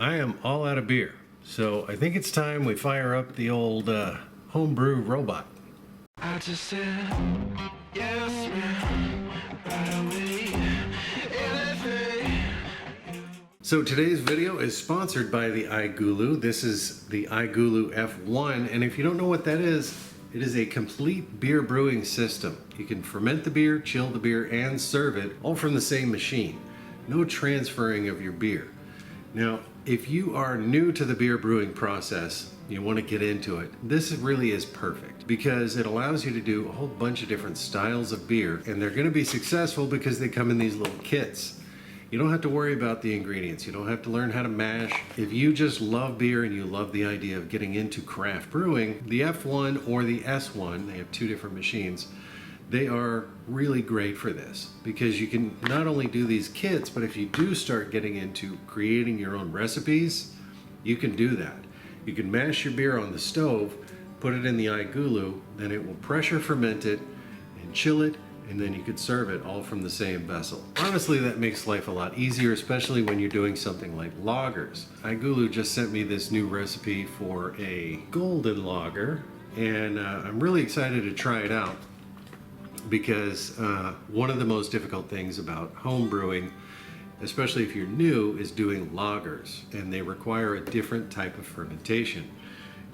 I am all out of beer, so I think it's time we fire up the old homebrew robot. I just said, yes, man, right away, anything. So today's video is sponsored by the iGulu. This is the iGulu F1, and if you don't know what that is, it is a complete beer brewing system. You can ferment the beer, chill the beer, and serve it all from the same machine. No transferring of your beer. Now, if you are new to the beer brewing process, you want to get into it, this really is perfect because it allows you to do a whole bunch of different styles of beer, and they're going to be successful because they come in these little kits. You don't have to worry about the ingredients. You don't have to learn how to mash. If you just love beer and you love the idea of getting into craft brewing, the F1 or the S1, they have two different machines, they are really great for this because you can not only do these kits, but if you do start getting into creating your own recipes, you can do that. You can mash your beer on the stove, put it in the iGulu, then it will pressure ferment it and chill it, and then you could serve it all from the same vessel. Honestly, that makes life a lot easier, especially when you're doing something like lagers. iGulu just sent me this new recipe for a golden lager, and I'm really excited to try it out because one of the most difficult things about home brewing, especially if you're new, is doing lagers, and they require a different type of fermentation.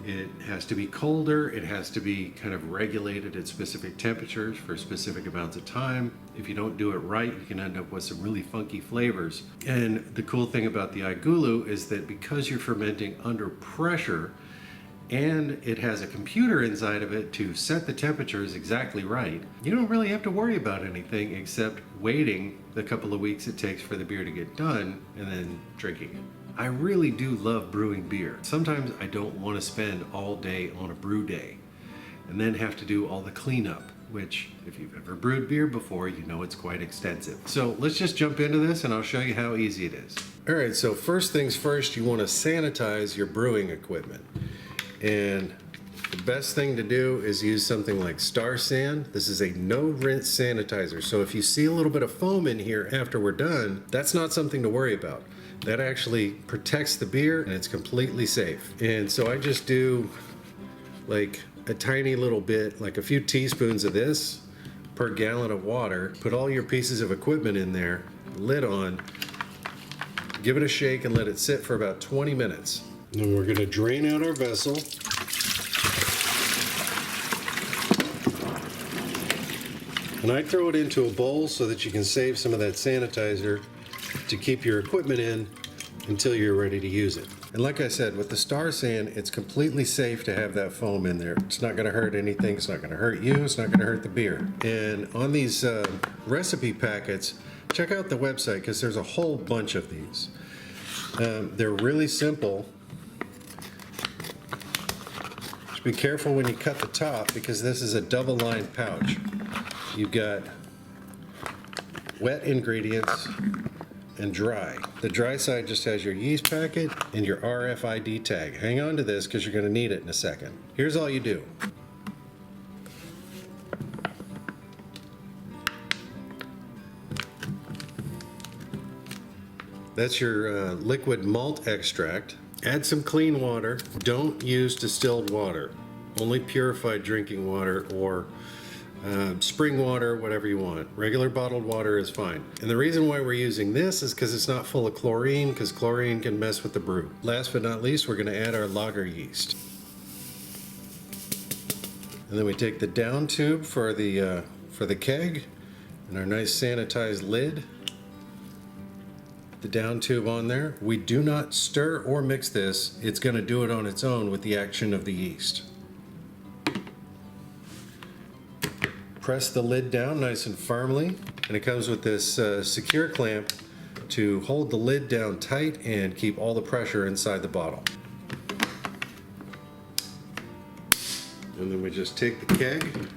It has to be colder, it has to be kind of regulated at specific temperatures for specific amounts of time. If you don't do it right, you can end up with some really funky flavors. And the cool thing about the iGulu is that because you're fermenting under pressure, and it has a computer inside of it to set the temperatures exactly right, you don't really have to worry about anything except waiting the couple of weeks it takes for the beer to get done and then drinking it. I really do love brewing beer. Sometimes I don't want to spend all day on a brew day and then have to do all the cleanup, which if you've ever brewed beer before, you know it's quite extensive. So let's just jump into this and I'll show you how easy it is. All right, so first things first, you want to sanitize your brewing equipment. And the best thing to do is use something like Star San. This is a no rinse sanitizer. So if you see a little bit of foam in here after we're done, that's not something to worry about. That actually protects the beer and it's completely safe. And so I just do like a tiny little bit, like a few teaspoons of this per gallon of water. Put all your pieces of equipment in there, lid on, give it a shake and let it sit for about 20 minutes. Then we're going to drain out our vessel. And I throw it into a bowl so that you can save some of that sanitizer to keep your equipment in until you're ready to use it. And like I said, with the Star San, it's completely safe to have that foam in there. It's not going to hurt anything. It's not going to hurt you. It's not going to hurt the beer. And on these recipe packets, check out the website because there's a whole bunch of these. They're really simple. Be careful when you cut the top because this is a double-lined pouch. You've got wet ingredients and dry. The dry side just has your yeast packet and your RFID tag. Hang on to this because you're going to need it in a second. Here's all you do. That's your liquid malt extract. Add some clean water. Don't use distilled water. Only purified drinking water or spring water, whatever you want. Regular bottled water is fine. And the reason why we're using this is because it's not full of chlorine, because chlorine can mess with the brew. Last but not least, we're going to add our lager yeast. And then we take the down tube for the keg and our nice sanitized lid. The down tube on there. We do not stir or mix this. It's going to do it on its own with the action of the yeast. Press the lid down nice and firmly, and it comes with this secure clamp to hold the lid down tight and keep all the pressure inside the bottle. And then we just take the keg,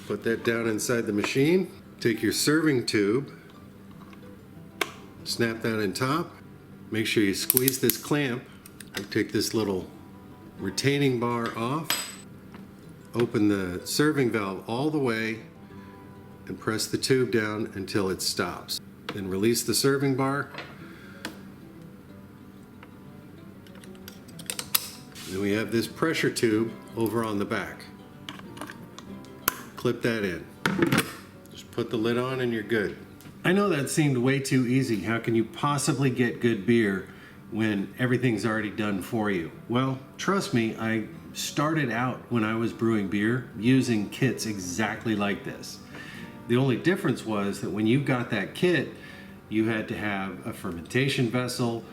put that down inside the machine, take your serving tube, snap that in top. Make sure you squeeze this clamp. Take this little retaining bar off. Open the serving valve all the way and press the tube down until it stops. Then release the serving bar Then we have this pressure tube over on the back. Clip that in. Just put the lid on and you're good. I know that seemed way too easy. How can you possibly get good beer when everything's already done for you? Well, trust me, I started out when I was brewing beer using kits exactly like this. The only difference was that when you got that kit, you had to have a fermentation vessel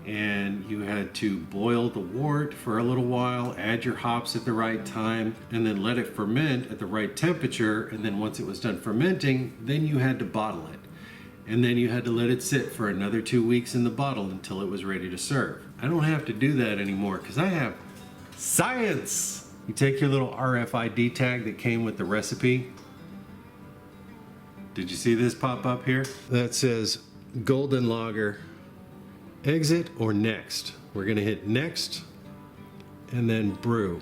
and you had to boil the wort for a little while, add your hops at the right time, and then let it ferment at the right temperature. And then once it was done fermenting, then you had to bottle it. And then you had to let it sit for another 2 weeks in the bottle until it was ready to serve. I don't have to do that anymore because I have science. You take your little RFID tag that came with the recipe. Did you see this pop up here? That says Golden Lager, exit or next. We're gonna hit next and then brew.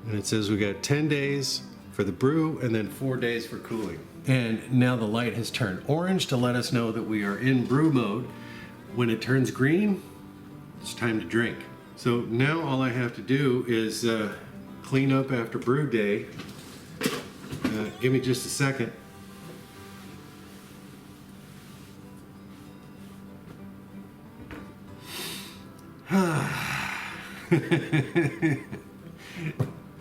And it says we got 10 days for the brew and then 4 days for cooling. And now the light has turned orange to let us know that we are in brew mode. When it turns green, it's time to drink. So now all I have to do is clean up after brew day. Give me just a second.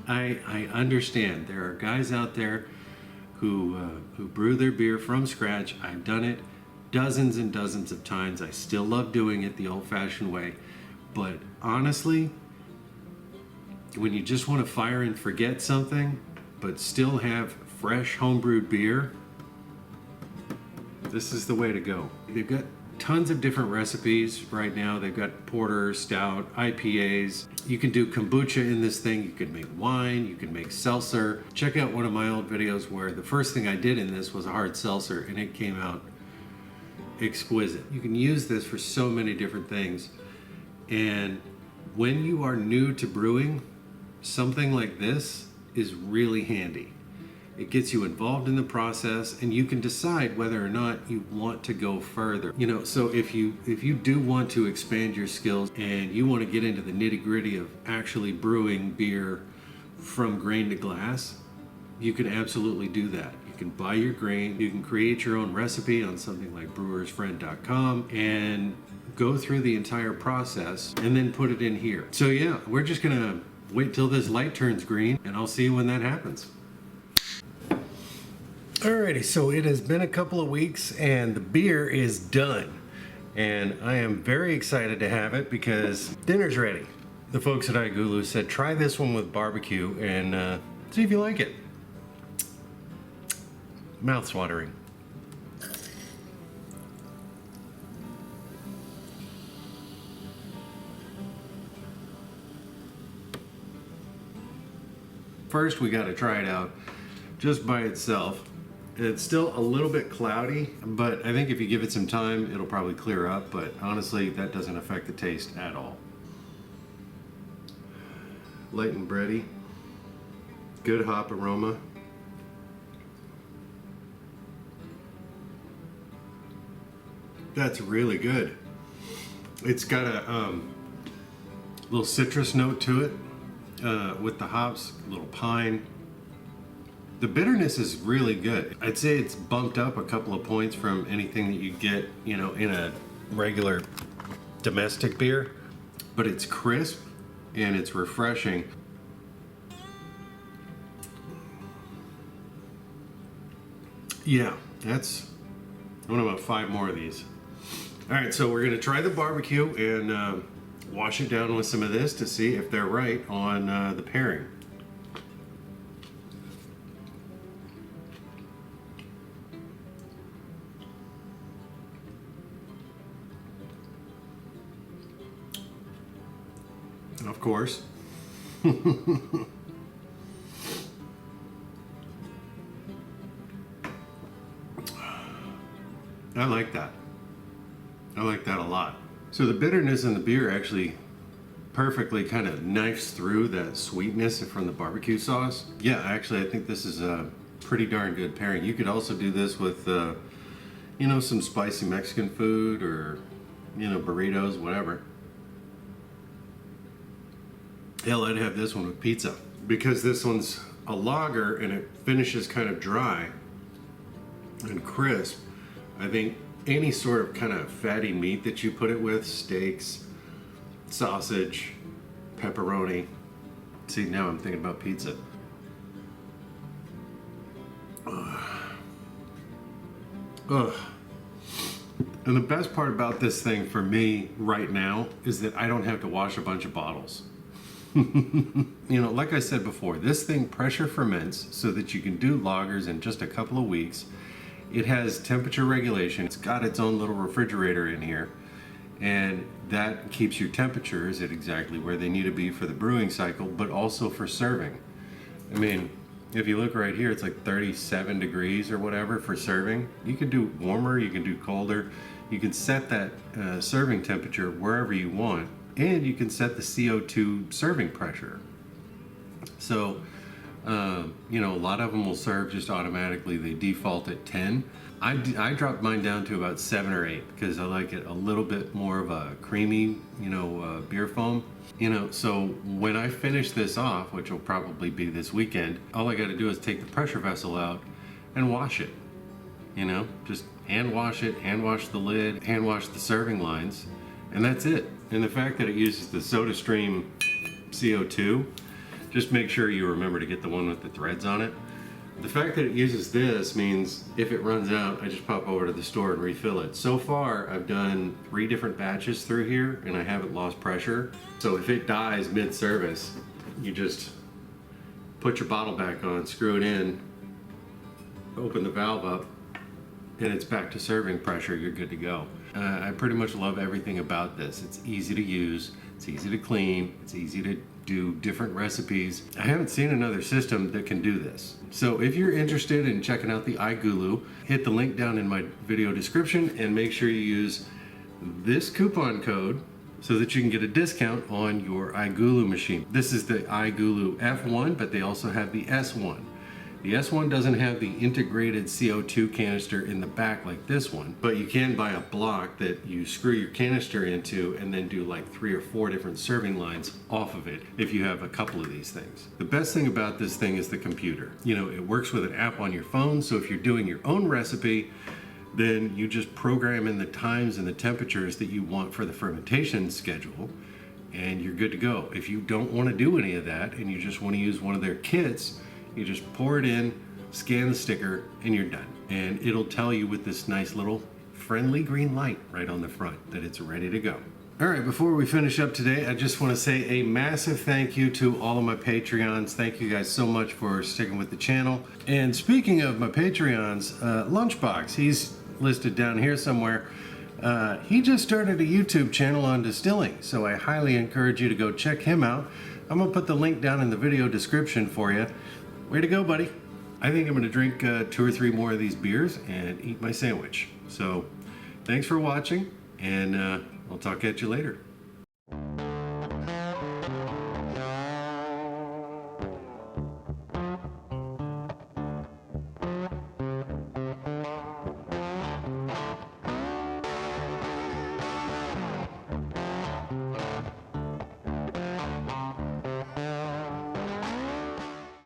I understand there are guys out there who brew their beer from scratch. I've done it dozens and dozens of times. I still love doing it the old-fashioned way. But honestly, when you just want to fire and forget something, but still have fresh homebrewed beer, this is the way to go. They've got tons of different recipes right now. They've got porter, stout, IPAs. You can do kombucha in this thing. You can make wine, you can make seltzer. Check out one of my old videos where the first thing I did in this was a hard seltzer and it came out exquisite. You can use this for so many different things. And when you are new to brewing, something like this is really handy. It gets you involved in the process and you can decide whether or not you want to go further. You know, so if you do want to expand your skills and you want to get into the nitty-gritty of actually brewing beer from grain to glass, you can absolutely do that. You can buy your grain, you can create your own recipe on something like brewersfriend.com and go through the entire process and then put it in here. So yeah, we're just gonna wait till this light turns green and I'll see you when that happens. Alrighty, so it has been a couple of weeks and the beer is done. And I am very excited to have it because dinner's ready. The folks at iGulu said try this one with barbecue and see if you like it. Mouth's watering. First we got to try it out just by itself. It's still a little bit cloudy, but I think if you give it some time, it'll probably clear up, but honestly, that doesn't affect the taste at all. Light and bready. Good hop aroma. That's really good. It's got a little citrus note to it with the hops, a little pine. The bitterness is really good. I'd say it's bumped up a couple of points from anything that you get, you know, in a regular domestic beer, but it's crisp and it's refreshing. Yeah, that's, I want about 5 more of these. All right, so we're gonna try the barbecue and wash it down with some of this to see if they're right on the pairing. Of course. I like that. I like that a lot. So the bitterness in the beer actually perfectly kind of knifes through that sweetness from the barbecue sauce. Yeah, actually I think this is a pretty darn good pairing. You could also do this with, you know, some spicy Mexican food or, you know, burritos, whatever. Hell, I'd have this one with pizza because this one's a lager and it finishes kind of dry and crisp. I think any sort of kind of fatty meat that you put it with, steaks, sausage, pepperoni. See, now I'm thinking about pizza. Ugh. And the best part about this thing for me right now is that I don't have to wash a bunch of bottles. You know, like I said before, this thing pressure ferments so that you can do lagers in just a couple of weeks. It has temperature regulation. It's got its own little refrigerator in here, and that keeps your temperatures at exactly where they need to be for the brewing cycle, but also for serving. I mean, if you look right here, it's like 37 degrees or whatever for serving. You can do warmer, you can do colder. You can set that serving temperature wherever you want, and you can set the CO2 serving pressure. So, you know, a lot of them will serve just automatically. They default at 10. I dropped mine down to about 7 or 8 because I like it a little bit more of a creamy, you know, beer foam. You know, so when I finish this off, which will probably be this weekend, all I got to do is take the pressure vessel out and wash it. You know, just hand wash it, hand wash the lid, hand wash the serving lines, and that's it. And the fact that it uses the SodaStream CO2, just make sure you remember to get the one with the threads on it. The fact that it uses this means if it runs out, I just pop over to the store and refill it. So far, I've done 3 different batches through here and I haven't lost pressure. So if it dies mid-service, you just put your bottle back on, screw it in, open the valve up, and it's back to serving pressure. You're good to go. I pretty much love everything about this. It's easy to use, it's easy to clean, it's easy to do different recipes. I haven't seen another system that can do this. So if you're interested in checking out the iGulu, hit the link down in my video description and make sure you use this coupon code so that you can get a discount on your iGulu machine. This is the iGulu F1, but they also have the S1. The S1 doesn't have the integrated CO2 canister in the back like this one, but you can buy a block that you screw your canister into and then do like 3 or 4 different serving lines off of it if you have a couple of these things. The best thing about this thing is the computer. You know, it works with an app on your phone, so if you're doing your own recipe, then you just program in the times and the temperatures that you want for the fermentation schedule, and you're good to go. If you don't want to do any of that and you just want to use one of their kits, you just pour it in, scan the sticker, and you're done. And it'll tell you with this nice little friendly green light right on the front that it's ready to go. All right, before we finish up today, I just want to say a massive thank you to all of my Patreons. Thank you guys so much for sticking with the channel. And speaking of my Patreons, Lunchbox, he's listed down here somewhere. He just started a YouTube channel on distilling, so I highly encourage you to go check him out. I'm gonna put the link down in the video description for you. Way to go, buddy. I think I'm gonna drink 2 or 3 more of these beers and eat my sandwich. So thanks for watching, and I'll talk at you later.